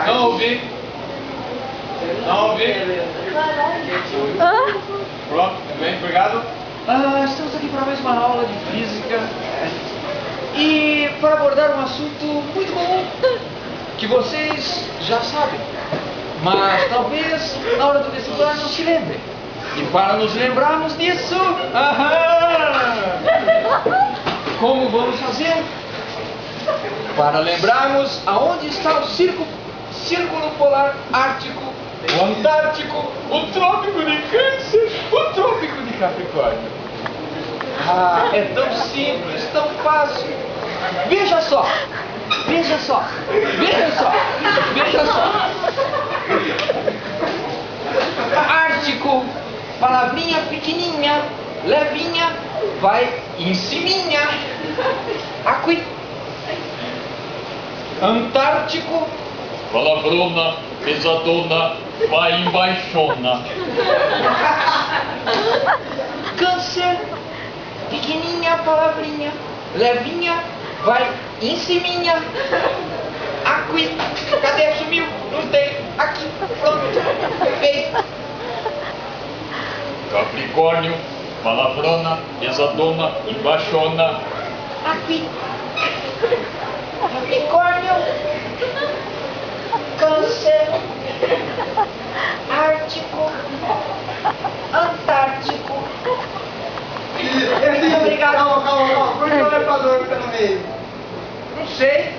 Não ouvi. Não ouvi. Pronto, bem, obrigado. Estamos aqui para mais uma aula de física e para abordar um assunto muito comum que vocês já sabem, mas talvez na hora do vestibular não se lembrem. E para nos lembrarmos disso, como vamos fazer? Para lembrarmos aonde está o círculo polar ártico, o Antártico, o Trópico de Câncer, o Trópico de Capricórnio. É tão simples, tão fácil. Veja só, veja só, veja só, veja só. Ártico, palavrinha pequenininha, levinha, vai em ciminha. Aqui. Antártico, Palavrona, pesadona, vai embaixona. Câncer, pequenininha, palavrinha, levinha, vai em ciminha. Aqui, cadê? Sumiu? Não tem. Aqui, pronto, feito. Capricórnio, palavrona, pesadona, embaixona. Aqui, Capricórnio, Câncer, Ártico, Antártico. Obrigado. Calma. Por que o elevador fica no meio? Não sei.